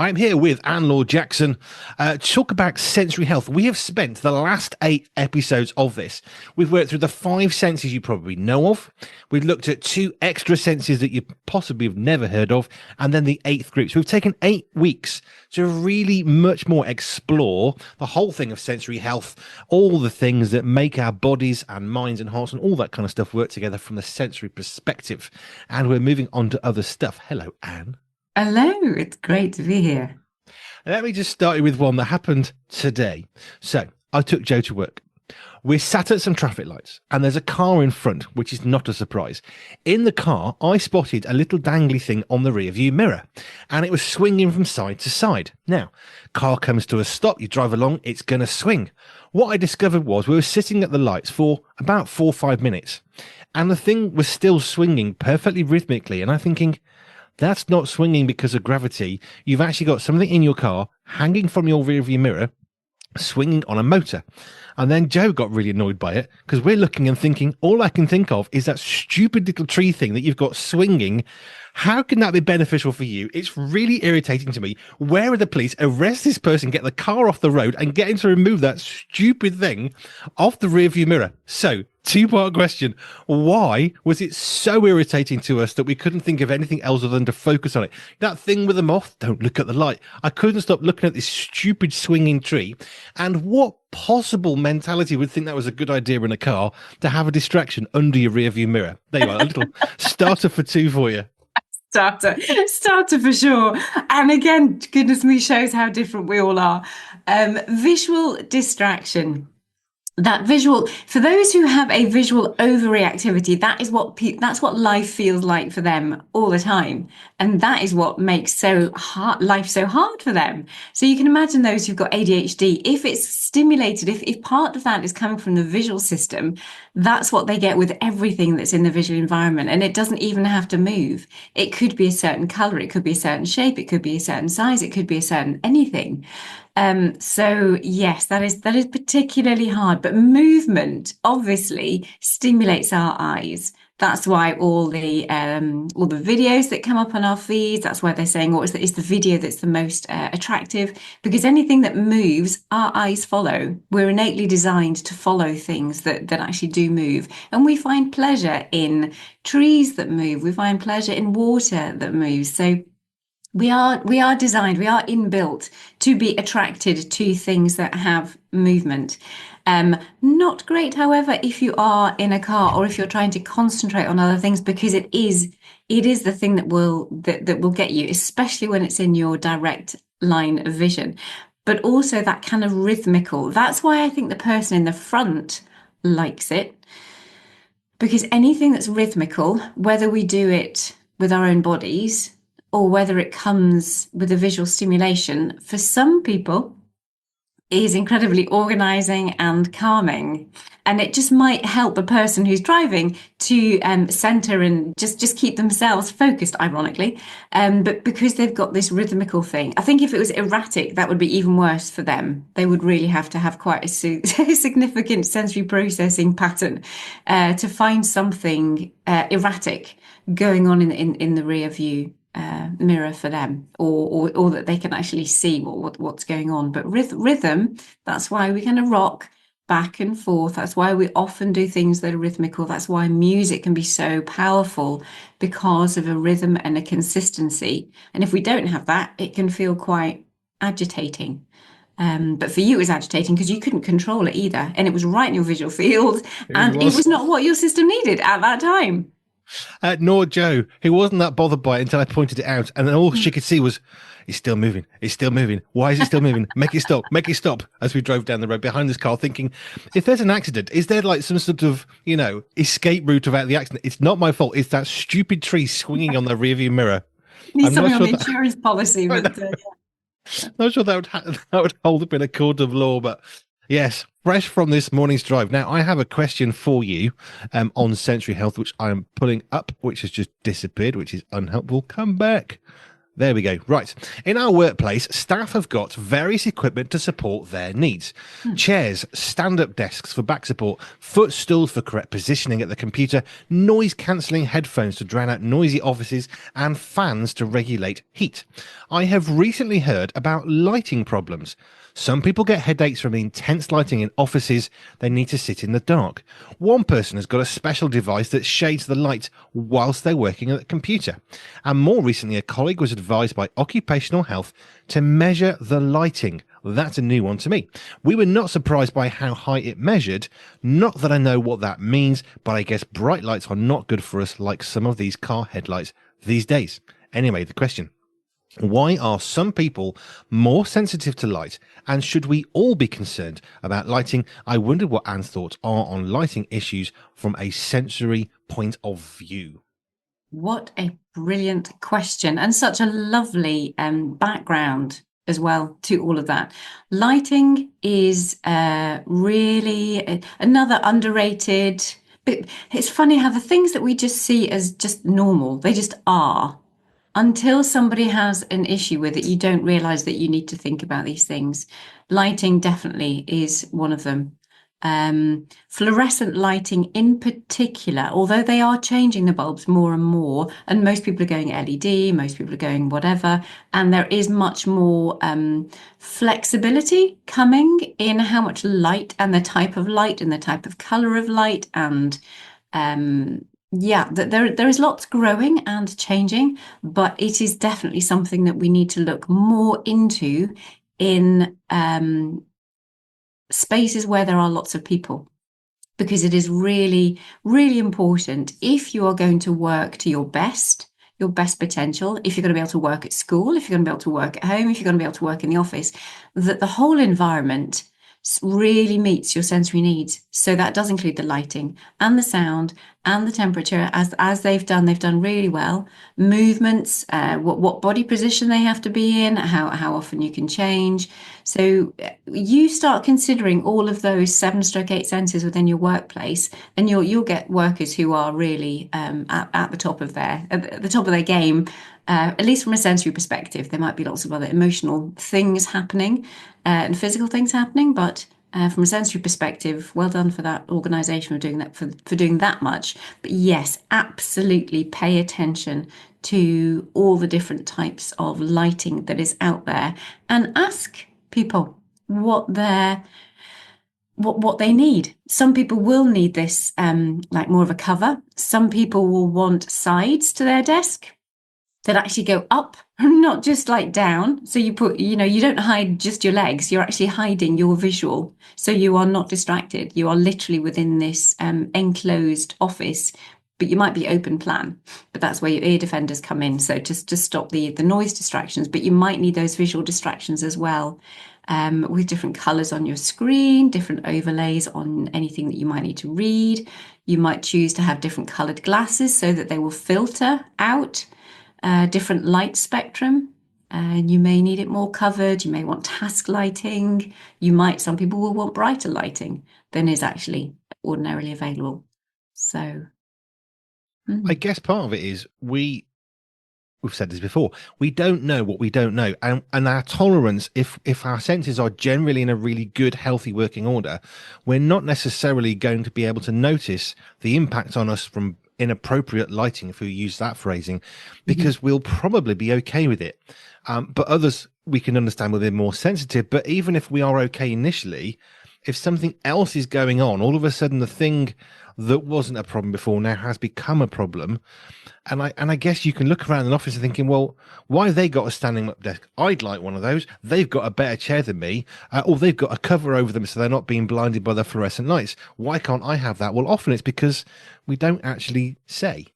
I'm here with Laure Jackson to talk about sensory health. We have spent the last 8 episodes of this. We've worked through the 5 senses you probably know of. We've looked at 2 extra senses that you possibly have never heard of, and then the 8th group. So we've taken 8 weeks to really much more explore the whole thing of sensory health, all the things that make our bodies and minds and hearts and all that kind of stuff work together from the sensory perspective. And we're moving on to other stuff. Hello, Anne. Hello, it's great to be here. Let me just start you with one that happened today. So I took Joe to work. We're sat at some traffic lights and there's a car in front, which is not a surprise. In the car, I spotted a little dangly thing on the rear view mirror and it was swinging from side to side. Now, car comes to a stop, you drive along, it's going to swing. What I discovered was we were sitting at the lights for about 4 or 5 minutes and the thing was still swinging perfectly rhythmically. And I'm thinking, that's not swinging because of gravity. You've actually got something in your car hanging from your rearview mirror, swinging on a motor. And then Joe got really annoyed by it because we're looking and thinking, all I can think of is that stupid little tree thing that you've got swinging. How can that be beneficial for you? It's really irritating to me. Where are the police? Arrest this person, get the car off the road and get him to remove that stupid thing off the rearview mirror. So, 2-part question. Why was it so irritating to us that we couldn't think of anything else other than to focus on it? That thing with the moth, don't look at the light. I couldn't stop looking at this stupid swinging tree. And what possible mentality would think that was a good idea in a car to have a distraction under your rearview mirror? There you are, a little starter for 2 for you. Starter for sure. And again, goodness me, shows how different we all are. Visual distraction. That visual, for those who have a visual overreactivity, that's what life feels like for them all the time, and that is what makes life so hard for them. So you can imagine those who've got ADHD. If it's stimulated, if part of that is coming from the visual system, that's what they get with everything that's in the visual environment, and it doesn't even have to move. It could be a certain color, it could be a certain shape, it could be a certain size, it could be a certain anything. So yes, that is particularly hard, but movement obviously stimulates our eyes. That's why all the videos that come up on our feeds, that's why they're saying, it's the video that's the most attractive, because anything that moves, our eyes follow. We're innately designed to follow things that actually do move. And we find pleasure in trees that move. We find pleasure in water that moves. So we are designed, we are inbuilt to be attracted to things that have movement. Not great, however, if you are in a car or if you're trying to concentrate on other things, because it is the thing that will get you, especially when it's in your direct line of vision. But also that kind of rhythmical. That's why I think the person in the front likes it, because anything that's rhythmical, whether we do it with our own bodies or whether it comes with a visual stimulation, for some people is incredibly organizing and calming. And it just might help a person who's driving to center and just keep themselves focused, ironically. But because they've got this rhythmical thing, I think if it was erratic, that would be even worse for them. They would really have to have quite a significant sensory processing pattern to find something erratic going on in the rear view mirror for them, or that they can actually see what's going on. But rhythm, that's why we kind of rock back and forth. That's why we often do things that are rhythmical. That's why music can be so powerful, because of a rhythm and a consistency. And if we don't have that, it can feel quite agitating. But for you, it was agitating because you couldn't control it either, and it was right in your visual field, and it was not what your system needed at that time. Nor Joe, who wasn't that bothered by it until I pointed it out, and then all she could see was, it's still moving, it's still moving. Why is it still moving? Make it stop. As we drove down the road behind this car, thinking, if there's an accident, is there like some sort of, escape route about the accident? It's not my fault. It's that stupid tree swinging on the rearview mirror. Need something on the insurance policy, but yeah. Not sure that would hold up in a court of law, but yes, fresh from this morning's drive. Now, I have a question for you on sensory health, which I'm pulling up, which has just disappeared, which is unhelpful. Come back. There we go. Right. In our workplace, staff have got various equipment to support their needs. Chairs, stand-up desks for back support, footstools for correct positioning at the computer, noise-cancelling headphones to drown out noisy offices, and fans to regulate heat. I have recently heard about lighting problems. Some people get headaches from the intense lighting in offices. They need to sit in the dark. One person has got a special device that shades the light whilst they're working at the computer. And more recently, a colleague was advised by occupational health to measure the lighting. That's a new one to me. We were not surprised by how high it measured. Not that I know what that means, but I guess bright lights are not good for us like some of these car headlights these days. Anyway, the question. Why are some people more sensitive to light, and should we all be concerned about lighting? I wonder what Anne's thoughts are on lighting issues from a sensory point of view. What a brilliant question, and such a lovely background as well to all of that. Lighting is really another underrated. But it's funny how the things that we just see as just normal, they just are. Until somebody has an issue with it, you don't realize that you need to think about these things. Lighting definitely is one of them. Fluorescent lighting in particular, although they are changing the bulbs more and more, and most people are going LED, most people are going whatever, and there is much more flexibility coming in how much light and the type of light and the type of color of light, and there is lots growing and changing, but it is definitely something that we need to look more into in spaces where there are lots of people, because it is really, really important if you are going to work to your best potential, if you're going to be able to work at school, if you're going to be able to work at home, if you're going to be able to work in the office, that the whole environment really meets your sensory needs. So that does include the lighting and the sound and the temperature, as they've done really well. Movements, what body position they have to be in, how often you can change. So you start considering all of those 7/8 senses within your workplace, and you'll get workers who are really at the top of their game. At least from a sensory perspective. There might be lots of other emotional things happening and physical things happening, but from a sensory perspective, well done for that organisation for doing that, for doing that much. But yes, absolutely pay attention to all the different types of lighting that is out there, and ask people what they need. Some people will need this like more of a cover. Some people will want sides to their desk that actually go up, not just like down. So you put, you don't hide just your legs, you're actually hiding your visual. So you are not distracted. You are literally within this enclosed office, but you might be open plan, but that's where your ear defenders come in. So just to stop the noise distractions, but you might need those visual distractions as well. With different colors on your screen, different overlays on anything that you might need to read. You might choose to have different colored glasses so that they will filter out different light spectrum, and you may need it more covered. You may want task lighting. Some people will want brighter lighting than is actually ordinarily available. So I guess part of it is we've said this before, we don't know what we don't know, and our tolerance, if our senses are generally in a really good healthy working order, we're not necessarily going to be able to notice the impact on us from inappropriate lighting, if we use that phrasing, because we'll probably be okay with it. But others we can understand will be more sensitive. But even if we are okay initially, if something else is going on, all of a sudden the thing that wasn't a problem before now has become a problem. And I guess you can look around an office and thinking, well, why have they got a standing up desk? I'd like one of those. They've got a better chair than me, or they've got a cover over them so they're not being blinded by the fluorescent lights. Why can't I have that? Well, often it's because we don't actually say.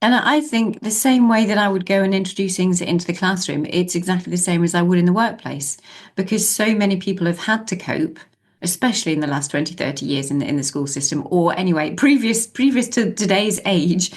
And I think the same way that I would go and introduce things into the classroom, it's exactly the same as I would in the workplace, because so many people have had to cope, especially in the last 20, 30 years in the school system, or anyway, previous to today's age,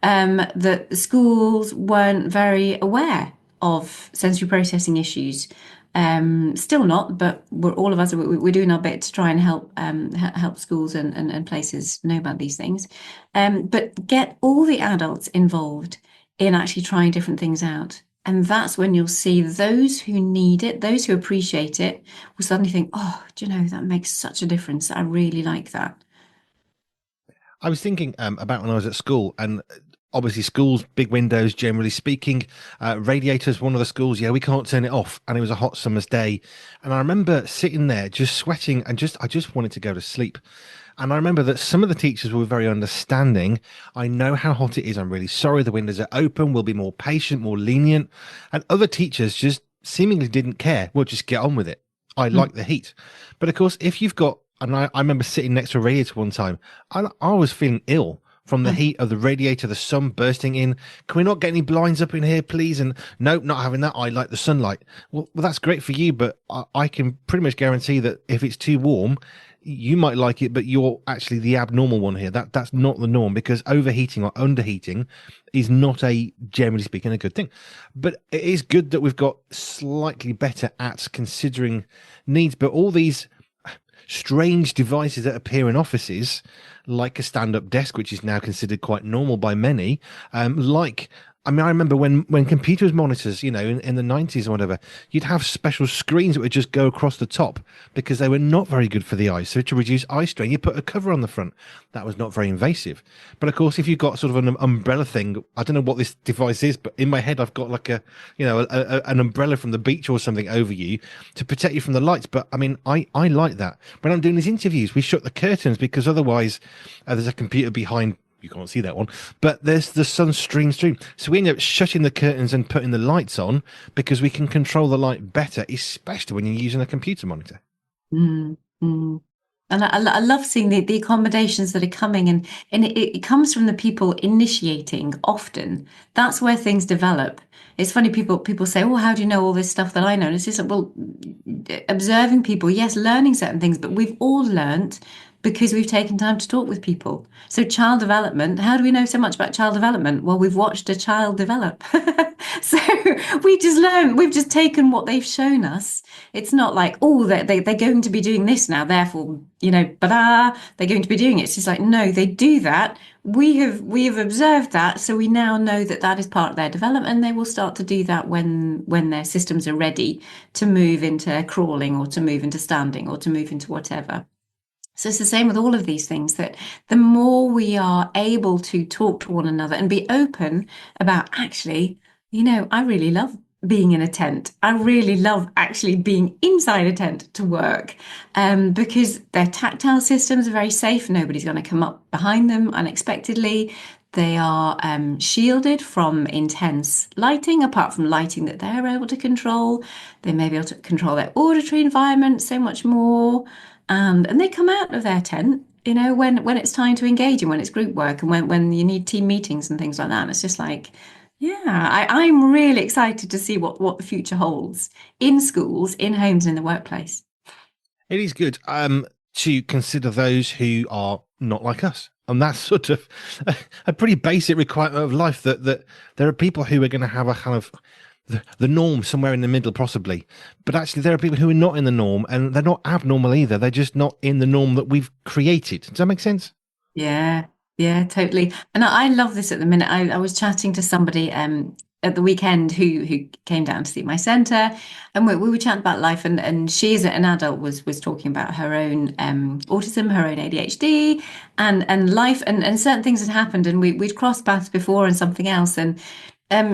that the schools weren't very aware of sensory processing issues. Still not, but all of us we're doing our bit to try and help schools and places know about these things. But get all the adults involved in actually trying different things out. And that's when you'll see those who need it, those who appreciate it, will suddenly think, oh, do you know, that makes such a difference. I really like that. I was thinking about when I was at school, and obviously schools, big windows, generally speaking. Radiators, one of the schools, yeah, we can't turn it off, and it was a hot summer's day, and I remember sitting there just sweating and I just wanted to go to sleep. And I remember that some of the teachers were very understanding. I know how hot it is. I'm really sorry. The windows are open. We'll be more patient, more lenient. And other teachers just seemingly didn't care. We'll just get on with it. I Mm. like the heat. But of course, if you've got, and I remember sitting next to a radiator one time, I was feeling ill from the Mm. heat of the radiator, the sun bursting in. Can we not get any blinds up in here, please? And nope, not having that. I like the sunlight. Well, that's great for you, but I can pretty much guarantee that if it's too warm, you might like it, but you're actually the abnormal one here. That's not the norm, because overheating or underheating is not, a generally speaking, a good thing. But it is good that we've got slightly better at considering needs. But all these strange devices that appear in offices, like a stand-up desk, which is now considered quite normal by many, I mean, I remember when computers monitors, in the 90s or whatever, you'd have special screens that would just go across the top because they were not very good for the eyes. So to reduce eye strain, you put a cover on the front. That was not very invasive. But of course, if you've got sort of an umbrella thing, I don't know what this device is, but in my head, I've got like an umbrella from the beach or something over you to protect you from the lights. But I mean, I like that. When I'm doing these interviews, we shut the curtains because otherwise there's a computer behind. You can't see that one, but there's the sun stream. So we end up shutting the curtains and putting the lights on because we can control the light better, especially when you're using a computer monitor. Mm, mm. And I love seeing the accommodations that are coming, and it comes from the people initiating often. That's where things develop. It's funny, people say, "Oh, how do you know all this stuff that I know?" And it's just like, well, observing people, yes, learning certain things, but we've all learnt because we've taken time to talk with people. So child development, how do we know so much about child development? Well, we've watched a child develop. So we just learn, we've just taken what they've shown us. It's not like, oh, they're going to be doing this now, therefore, they're going to be doing it. It's just like, no, they do that. We have observed that, so we now know that that is part of their development, and they will start to do that when their systems are ready to move into crawling or to move into standing or to move into whatever. So it's the same with all of these things, that the more we are able to talk to one another and be open about, actually, I really love being in a tent. I really love actually being inside a tent to work, because their tactile systems are very safe. Nobody's going to come up behind them unexpectedly. They are shielded from intense lighting, apart from lighting that they're able to control. They may be able to control their auditory environment so much more. And they come out of their tent, when it's time to engage and when it's group work and when you need team meetings and things like that. And it's just like, yeah, I'm really excited to see what the future holds in schools, in homes, in the workplace. It is good to consider those who are not like us. And that's sort of a pretty basic requirement of life, that there are people who are going to have a kind of the norm somewhere in the middle, possibly. But actually, there are people who are not in the norm, and they're not abnormal either. They're just not in the norm that we've created. Does that make sense? Yeah, yeah, totally. And I love this at the minute. I was chatting to somebody at the weekend who came down to see my centre, and we were chatting about life, and she, as an adult, was talking about her own autism, her own ADHD, and life, and certain things had happened, and we'd crossed paths before and something else, and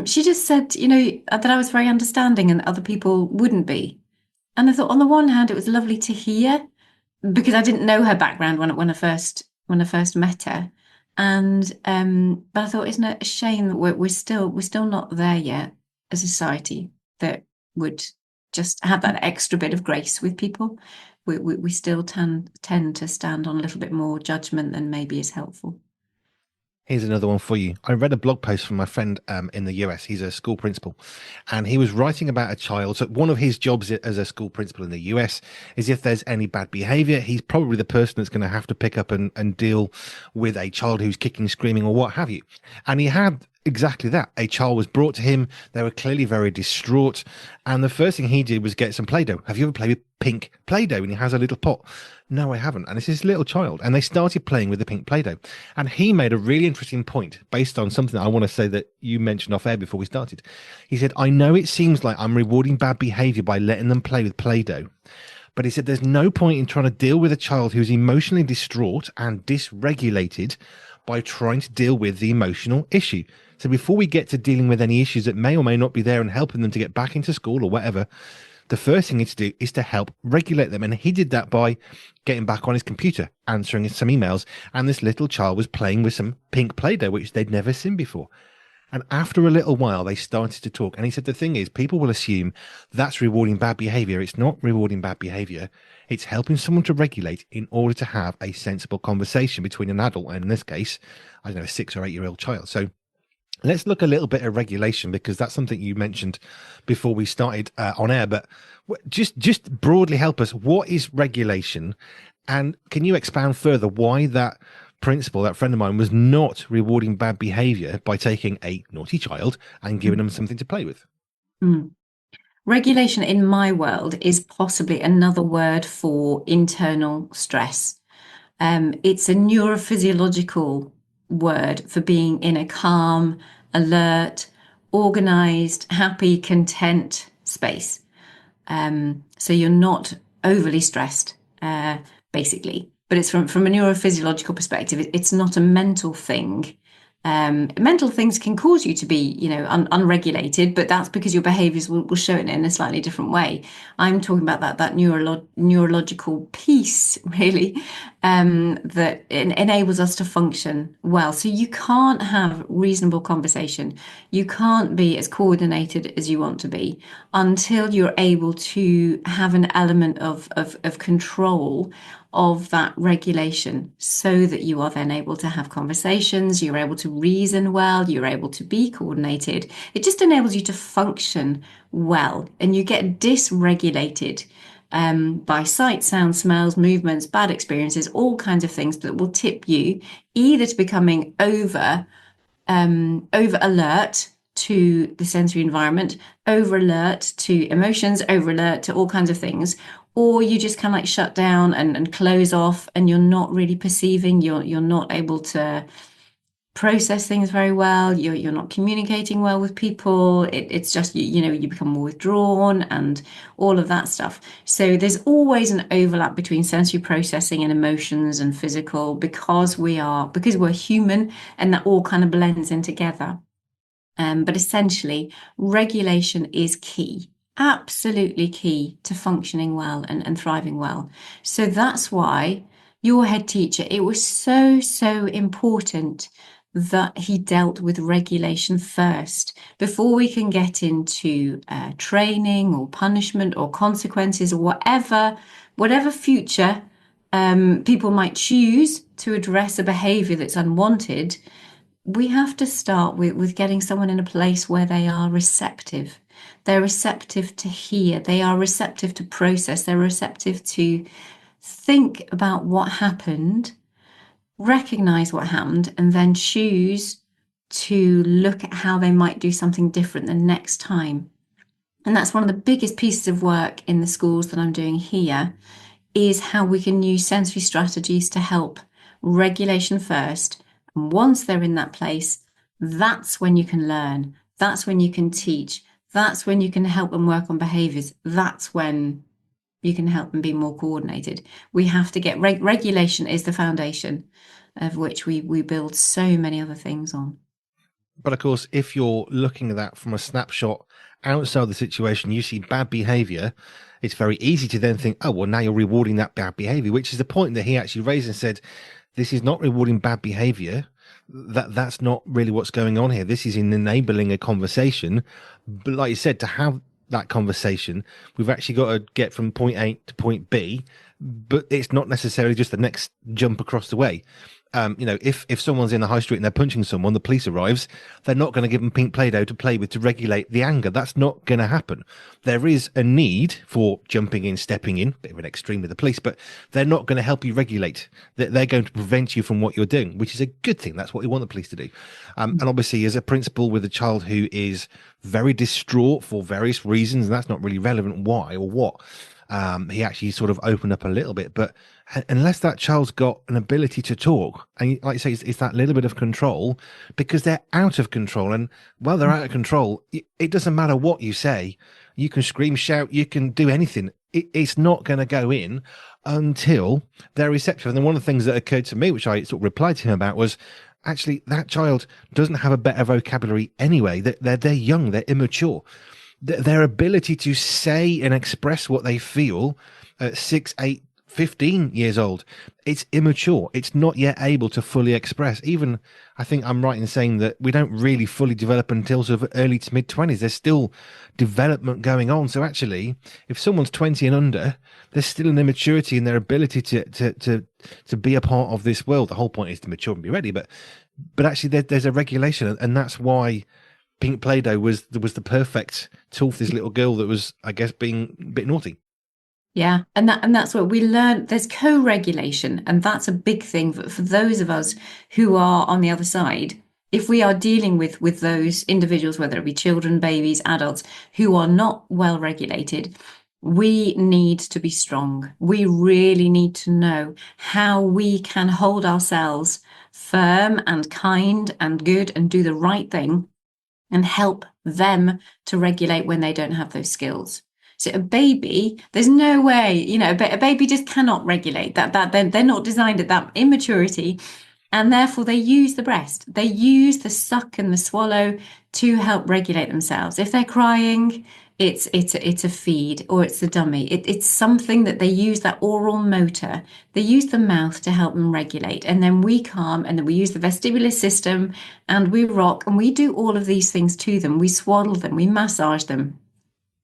she just said, that I was very understanding and other people wouldn't be. And I thought, on the one hand, it was lovely to hear, because I didn't know her background when I first met her, and but I thought, isn't it a shame that we're still not there yet as a society that would just have that extra bit of grace with people. We still tend to stand on a little bit more judgment than maybe is helpful. Here's another one for you. I read a blog post from my friend in the US. He's a school principal, and he was writing about a child. So one of his jobs as a school principal in the US is, if there's any bad behavior, he's probably the person that's going to have to pick up and deal with a child who's kicking, screaming, or what have you. And he had Exactly that. A child was brought to him. They were clearly very distraught. And the first thing he did was get some Play Doh. Have you ever played with pink Play Doh? And he has a little pot. No, I haven't. And it's this little child. And they started playing with the pink Play Doh. And he made a really interesting point based on something that I want to say that you mentioned off air before we started. He said, I know it seems like I'm rewarding bad behavior by letting them play with Play Doh. But he said there's no point in trying to deal with a child who's emotionally distraught and dysregulated by trying to deal with the emotional issue. So before we get to dealing with any issues that may or may not be there and helping them to get back into school or whatever, the first thing to do is to help regulate them. And he did that by getting back on his computer, answering some emails. And this little child was playing with some pink Play-Doh, which they'd never seen before. And after a little while, they started to talk. And he said, the thing is, people will assume that's rewarding bad behavior. It's not rewarding bad behavior. It's helping someone to regulate in order to have a sensible conversation between an adult, and in this case, I don't know, a 6 or 8 year old child. So let's look a little bit at regulation, because that's something you mentioned before we started on air. But just broadly help us. What is regulation? And can you expound further why that principle, that friend of mine, was not rewarding bad behavior by taking a naughty child and giving them something to play with? Regulation in my world is possibly another word for internal stress. It's a neurophysiological word for being in a calm, alert, organized, happy, content space. So you're not overly stressed, basically. But it's from a neurophysiological perspective. It's not a mental thing. Mental things can cause you to be, unregulated, but that's because your behaviors will show it in a slightly different way. I'm talking about that neurological piece, really, that enables us to function well. So you can't have reasonable conversation. You can't be as coordinated as you want to be until you're able to have an element of control of that regulation, so that you are then able to have conversations, you're able to reason well, you're able to be coordinated. It just enables you to function well, and you get dysregulated by sight, sound, smells, movements, bad experiences, all kinds of things that will tip you either to becoming over alert to the sensory environment, over alert to emotions, over alert to all kinds of things, or you just kind of like shut down and close off, and you're not really perceiving, you're not able to process things very well, you're not communicating well with people. It's just, you become more withdrawn and all of that stuff. So there's always an overlap between sensory processing and emotions and physical, because we're human, and that all kind of blends in together. But essentially, regulation is key. Absolutely key to functioning well and thriving well. So that's why your head teacher, it was so important that he dealt with regulation first before we can get into training or punishment or consequences or whatever future people might choose to address a behavior that's unwanted. We have to start with getting someone in a place where they are receptive. They're receptive to hear. They are receptive to process. They're receptive to think about what happened, recognize what happened, and then choose to look at how they might do something different the next time. And that's one of the biggest pieces of work in the schools that I'm doing here, is how we can use sensory strategies to help regulation first. And once they're in that place, that's when you can learn. That's when you can teach. That's when you can help them work on behaviors. That's when you can help them be more coordinated. We have to get regulation is the foundation of which we build so many other things on. But of course, if you're looking at that from a snapshot outside the situation, you see bad behavior, it's very easy to then think, oh, well, now you're rewarding that bad behavior, which is the point that he actually raised and said, this is not rewarding bad behavior. That's not really what's going on here. This is in enabling a conversation. But like you said, to have that conversation, we've actually got to get from point A to point B, but it's not necessarily just the next jump across the way. If someone's in the high street and they're punching someone, the police arrives, they're not going to give them pink Play-Doh to play with to regulate the anger. That's not going to happen. There is a need for jumping in, stepping in, bit of an extreme with the police, but they're not going to help you regulate. They're going to prevent you from what you're doing, which is a good thing. That's what we want the police to do. And obviously, as a principal with a child who is very distraught for various reasons, and that's not really relevant why or what, he actually sort of opened up a little bit. But unless that child's got an ability to talk, and like you say, it's that little bit of control, because they're out of control. And while they're out of control, it doesn't matter what you say. You can scream, shout, you can do anything. It's not going to go in until they're receptive. And then one of the things that occurred to me, which I sort of replied to him about, was actually that child doesn't have a better vocabulary anyway. They're young, they're immature. Their ability to say and express what they feel at 6, 8, 15 years old, it's immature. It's not yet able to fully express. Even, I think I'm right in saying that we don't really fully develop until sort of early to mid 20s. There's still development going on. So actually, if someone's 20 and under, there's still an immaturity in their ability to be a part of this world. The whole point is to mature and be ready. But actually, there's a regulation, and that's why pink Play-Doh was the perfect tool for this little girl that was, I guess, being a bit naughty. Yeah, and that's what we learned. There's co-regulation, and that's a big thing for those of us who are on the other side. If we are dealing with those individuals, whether it be children, babies, adults, who are not well regulated, we need to be strong. We really need to know how we can hold ourselves firm and kind and good and do the right thing and help them to regulate when they don't have those skills. So a baby, there's no way, a baby just cannot regulate that they're not designed at that immaturity, and therefore they use the breast. They use the suck and the swallow to help regulate themselves. If they're crying, it's a feed, or it's the dummy. It's something that they use, that oral motor. They use the mouth to help them regulate. And then we calm, and then we use the vestibular system, and we rock, and we do all of these things to them. We swaddle them, we massage them.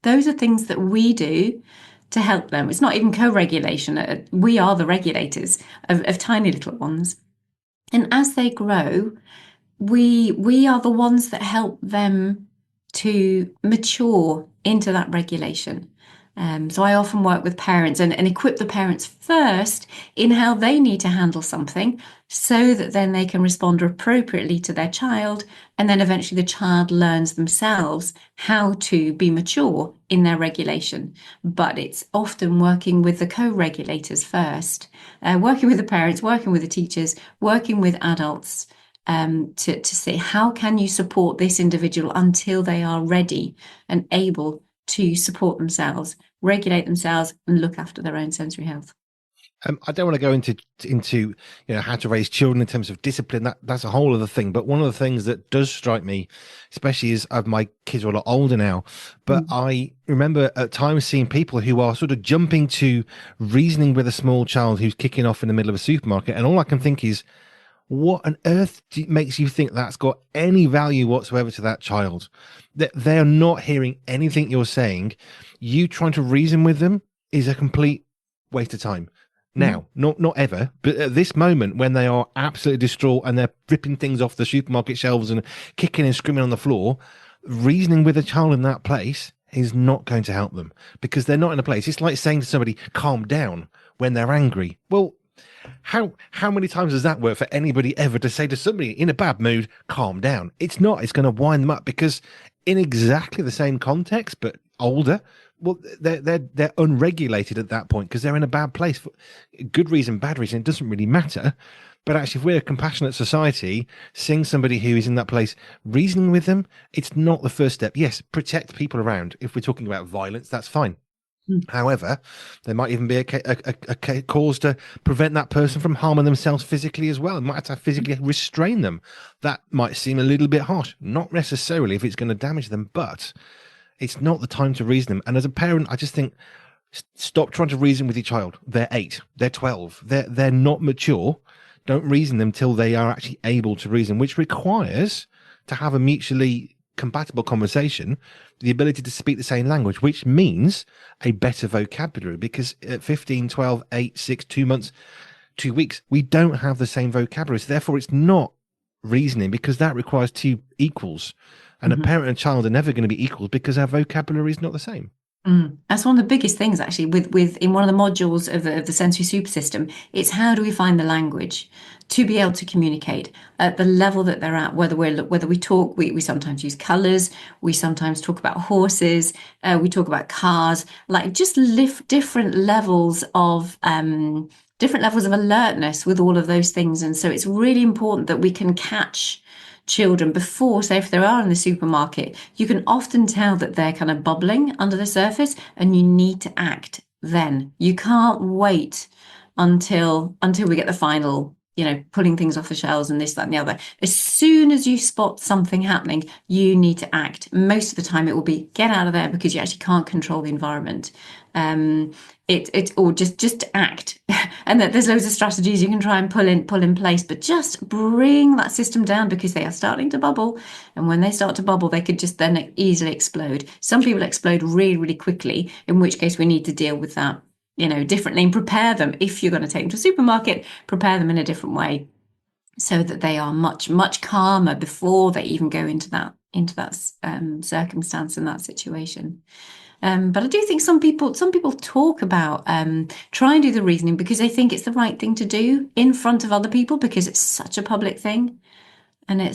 Those are things that we do to help them. It's not even co-regulation. We are the regulators of tiny little ones. And as they grow, we are the ones that help them to mature into that regulation. So I often work with parents and equip the parents first in how they need to handle something, so that then they can respond appropriately to their child. And then eventually the child learns themselves how to be mature in their regulation. But it's often working with the co-regulators first, working with the parents, working with the teachers, working with adults, to say, how can you support this individual until they are ready and able to support themselves, regulate themselves, and look after their own sensory health. I don't want to go into how to raise children in terms of discipline. That's a whole other thing. But one of the things that does strike me, especially as my kids are a lot older now, but I remember at times seeing people who are sort of jumping to reasoning with a small child who's kicking off in the middle of a supermarket, and all I can think is, what on earth makes you think that's got any value whatsoever to that child? They're not hearing anything you're saying. You trying to reason with them is a complete waste of time. Now, not ever, but at this moment when they are absolutely distraught and they're ripping things off the supermarket shelves and kicking and screaming on the floor, reasoning with a child in that place is not going to help them, because they're not in a place. It's like saying to somebody, calm down, when they're angry. Well, how many times does that work for anybody ever to say to somebody in a bad mood, calm down? It's not. It's going to wind them up, because in exactly the same context, but older, well, they're unregulated at that point because they're in a bad place for good reason, bad reason. It doesn't really matter. But actually, if we're a compassionate society, seeing somebody who is in that place, reasoning with them, it's not the first step. Yes, protect people around. If we're talking about violence, that's fine. However, there might even be a cause to prevent that person from harming themselves physically as well. It might have to physically restrain them. That might seem a little bit harsh, not necessarily if it's going to damage them, but it's not the time to reason them. And as a parent, I just think, stop trying to reason with your child. They're 8, they're 12, they're not mature. Don't reason them till they are actually able to reason, which requires to have a mutually compatible conversation, the ability to speak the same language, which means a better vocabulary, because at 15, 12, 8, 6, 2 months, 2 weeks. We don't have the same vocabulary. So therefore, it's not reasoning, because that requires two equals. And a parent and a child are never going to be equals because our vocabulary is not the same. That's one of the biggest things, actually, with in one of the modules of the sensory super system. It's how do we find the language to be able to communicate at the level that they're at. Whether we talk, we sometimes use colours, we sometimes talk about horses, we talk about cars, like just lift different levels of alertness with all of those things. And so it's really important that we can catch children before, say if they are in the supermarket, you can often tell that they're kind of bubbling under the surface, and you need to act then. You can't wait until we get the final, pulling things off the shelves and this, that, and the other. As soon as you spot something happening, you need to act. Most of the time it will be get out of there, because you actually can't control the environment. Or just act. And that there's loads of strategies you can try and pull in place, but just bring that system down, because they are starting to bubble. And when they start to bubble, they could just then easily explode. Some people explode really, really quickly, in which case we need to deal with that, differently, and prepare them. If you're going to take them to a supermarket, prepare them in a different way, so that they are much, much calmer before they even go into that circumstance and that situation. But I do think some people talk about try and do the reasoning because they think it's the right thing to do in front of other people, because it's such a public thing. And I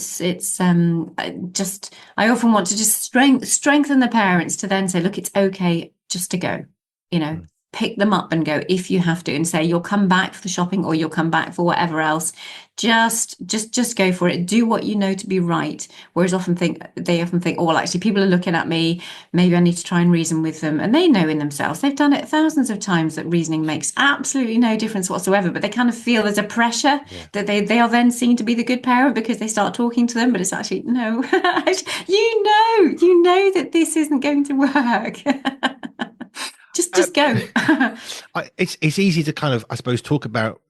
often want to just strengthen the parents to then say, look, it's okay just to go, pick them up and go if you have to, and say you'll come back for the shopping, or you'll come back for whatever else. Just go for it. Do what you know to be right. Whereas they often think, oh, well, actually people are looking at me, maybe I need to try and reason with them. And they know in themselves, they've done it thousands of times, that reasoning makes absolutely no difference whatsoever. But they kind of feel there's a pressure that they are then seen to be the good parent because they start talking to them. But it's actually no. you know that this isn't going to work. Just go. It's easy to kind of, I suppose, talk about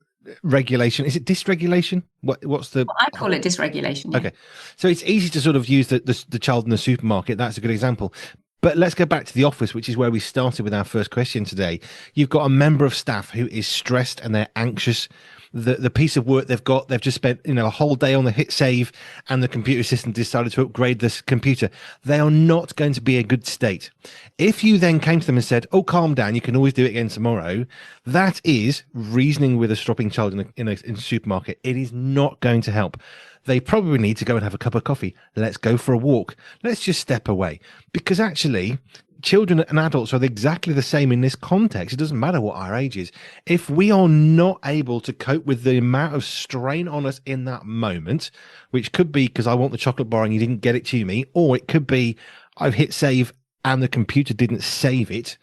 regulation. Is it dysregulation? What's the? Well, I call it dysregulation. Yeah. Okay, so it's easy to sort of use the child in the supermarket. That's a good example. But let's go back to the office, which is where we started with our first question today. You've got a member of staff who is stressed and they're anxious. The piece of work they've just spent a whole day on the hit save, and the computer system decided to upgrade this computer. They are not going to be a good state. If you then came to them and said, oh, calm down, you can always do it again tomorrow, that is reasoning with a stropping child in a supermarket. It is not going to help. They probably need to go and have a cup of coffee. Let's go for a walk. Let's just step away. Because actually, children and adults are exactly the same in this context. It doesn't matter what our age is. If we are not able to cope with the amount of strain on us in that moment, which could be because I want the chocolate bar and you didn't get it to me, or it could be I've hit save and the computer didn't save it,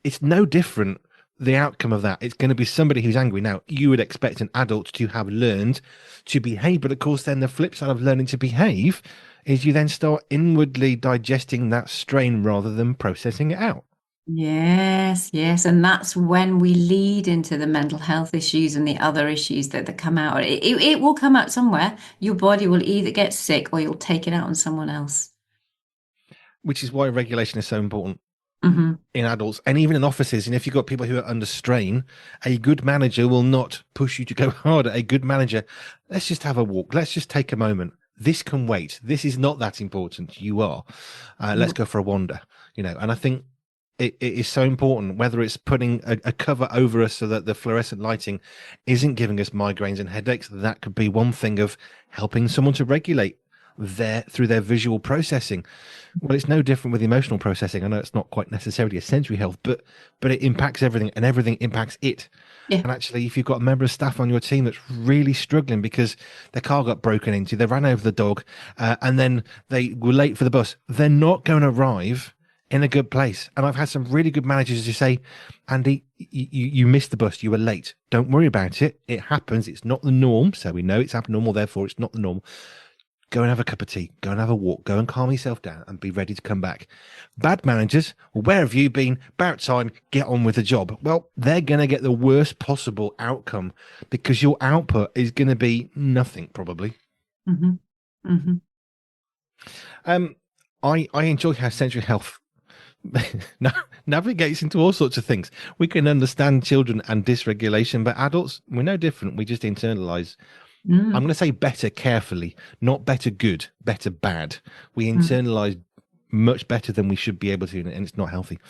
it's no different. The outcome of that, it's going to be somebody who's angry. Now, you would expect an adult to have learned to behave, but of course, then the flip side of learning to behave is you then start inwardly digesting that strain rather than processing it out. Yes. And that's when we lead into the mental health issues and the other issues that come out. It will come out somewhere. Your body will either get sick or you'll take it out on someone else. Which is why regulation is so important. In adults and even in offices. And if you've got people who are under strain, a good manager will not push you to go harder. A good manager, let's just have a walk. Let's just take a moment. This can wait. This is not that important. You are. Let's go for a wander, and I think it is so important, whether it's putting a cover over us so that the fluorescent lighting isn't giving us migraines and headaches. That could be one thing of helping someone to regulate through their visual processing. Well, it's no different with emotional processing. I know it's not quite necessarily a sensory health, but it impacts everything, and everything impacts it. Yeah. And actually, if you've got a member of staff on your team that's really struggling because their car got broken into, they ran over the dog, and then they were late for the bus, they're not going to arrive in a good place. And I've had some really good managers who say, Andy, you missed the bus, you were late. Don't worry about it. It happens. It's not the norm. So we know it's abnormal, therefore it's not the norm. Go and have a cup of tea, go and have a walk, go and calm yourself down and be ready to come back. Bad managers, well, where have you been? About time, get on with the job. Well, they're going to get the worst possible outcome because your output is going to be nothing, probably. I enjoy how sensory health navigates into all sorts of things. We can understand children and dysregulation, but adults, we're no different. We just internalize. I'm going to say better carefully, not better good, better bad. We internalize much better than we should be able to, and it's not healthy.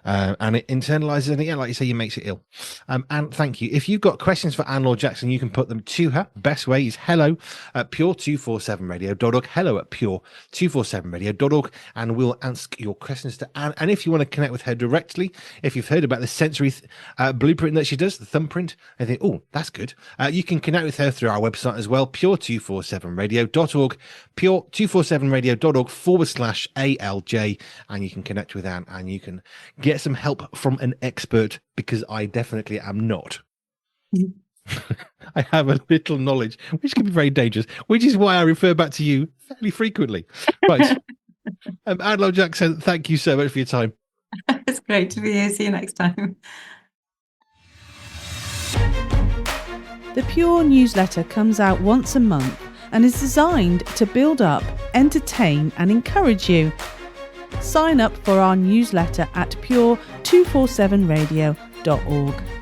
And it internalizes, and like you say, it makes it ill. And thank you. If you've got questions for Anne Laure Jackson, you can put them to her. Best way is hello@pure247radio.org, hello@pure247radio.org, and we'll ask your questions to Anne. And if you want to connect with her directly, if you've heard about the sensory blueprint that she does, the thumbprint, and think, oh, that's good, you can connect with her through our website as well, pure247radio.org, pure247radio.org/ALJ, and you can connect with Anne, and you can get some help from an expert, because I definitely am not. I have a little knowledge, which can be very dangerous, which is why I refer back to you fairly frequently. Right. Anne Laure Jackson, thank you so much for your time. It's great to be here. See you next time. The Pure newsletter comes out once a month and is designed to build up, entertain and encourage you. Sign up for our newsletter at pure247radio.org.